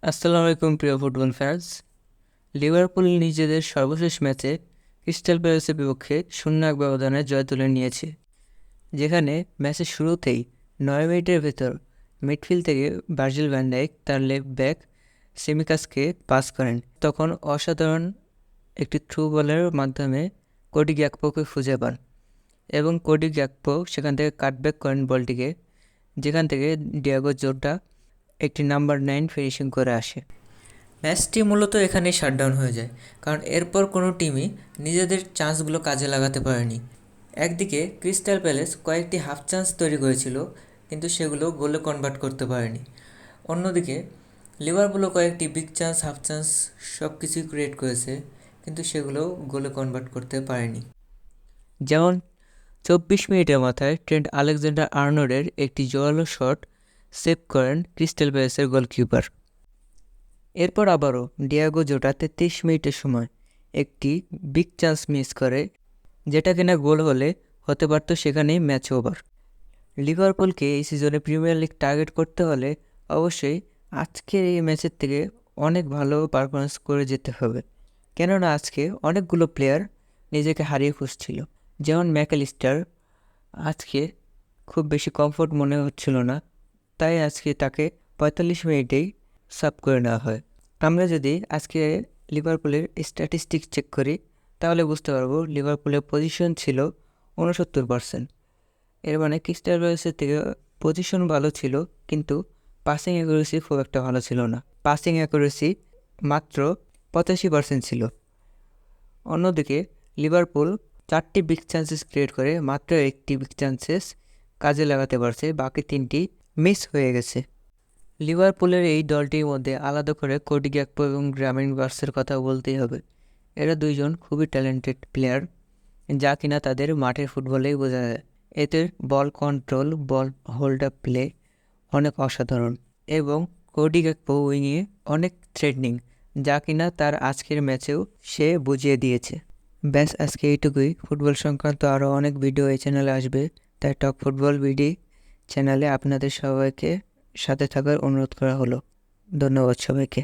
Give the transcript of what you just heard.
আসসালামু আলাইকুম প্রিয় ফুটবল ফ্যান্স। লিভারপুল নিজেদের সর্বশেষ ম্যাচে ক্রিস্টাল প্যালেসের বিপক্ষে 0-1 ব্যবধানে জয় তুলে নিয়েছে, যেখানে ম্যাচের শুরুতেই 9 মিনিটের ভেতর মিডফিল্ড থেকে ভার্জিল ভ্যান ডাইক তার লেফট ব্যাক সেমিকাসকে পাস করেন। তখন অসাধারণ একটি থ্রু বলের মাধ্যমে কোডি গ্যাকপোকে খুঁজে পান এবং কোডি গ্যাকপো সেখান থেকে কাটব্যাক করেন বলটিকে, যেখান থেকে ডিয়েগো জোটা একটি নাম্বার 9 ফিনিশিং করে আসে। ম্যাচটি মূলত এখানে শাটডাউন হয়ে যায়, কারণ এরপর কোনো টিমই নিজেদের চান্সগুলো কাজে লাগাতে পারেনি। একদিকে ক্রিস্টাল প্যালেস কয়েকটি হাফ চান্স তৈরি করেছিল, কিন্তু সেগুলো গোলে কনভার্ট করতে পারেনি। অন্যদিকে লিভারপুলও কয়েকটি বিগ চান্স, হাফ চান্স সব কিছুই ক্রিয়েট করেছে, কিন্তু সেগুলো গোলে কনভার্ট করতে পারেনি। যেমন 24 মিনিটের মাথায় ট্রেন্ট আলেকজান্ডার আর্নল্ডের একটি জোরালো শট সেভ করেন ক্রিস্টাল প্যালেসের গোলকিপার। এরপর আবারও ডিয়েগো জোটা 33 মিনিটের সময় একটি বিগ চান্স মিস করে, যেটা কিনা গোল হলে হতে পারত সেখানেই ম্যাচ ওভার। লিভারপুলকে এই সিজনে প্রিমিয়ার লিগ টার্গেট করতে হলে অবশ্যই আজকের এই ম্যাচের থেকে অনেক ভালো পারফরমেন্স করে যেতে হবে, কেননা আজকে অনেকগুলো প্লেয়ার নিজেকে হারিয়ে খুঁজছিল। যেমন ম্যাকঅ্যালিস্টার আজকে খুব বেশি কমফোর্ট মনে হচ্ছিল না, তাই আজকে তাকে 45 মিনিটেই সাব করে নেওয়া হয়। আমরা যদি আজকে লিভারপুলের স্ট্যাটিস্টিক্স চেক করি, তাহলে বুঝতে পারবো লিভারপুলের পজিশন ছিল 69%। এর মানে ক্রিস্টাল প্যালেসের থেকে পজিশন ভালো ছিল, কিন্তু পাসিং অ্যাকুরেসি খুব একটা ভালো ছিল না। পাসিং অ্যাকুরেসি মাত্র 85% ছিল। অন্যদিকে লিভারপুল 4টি বিগ চান্সেস ক্রিয়েট করে মাত্র একটি বিগ চান্সেস কাজে লাগাতে পারছে, বাকি 3টি মিস হয়ে গেছে। লিভারপুলের এই দলটির মধ্যে আলাদা করে কোডি গ্যাকপো এবং গ্রাভেনবার্চের কথা বলতেই হবে। এরা দুইজন খুবই ট্যালেন্টেড প্লেয়ার, যা কিনা তাদের মাঠের ফুটবলেই বোঝা যায়। এদের বল কন্ট্রোল, বল হোল্ড আপ প্লে অনেক অসাধারণ, এবং কোডি গ্যাকপো উইংয়ে অনেক থ্রেটনিং, যা কিনা তার আজকের ম্যাচেও সে বুঝিয়ে দিয়েছে। ব্যাস, আজকে এইটুকুই। ফুটবল সংক্রান্ত আরও অনেক ভিডিও এই চ্যানেলে আসবে, তাই টক ফুটবল বিডি চ্যানেলে আপনাদের সবাইকে সাথে থাকার অনুরোধ করা হলো। ধন্যবাদ সবাইকে।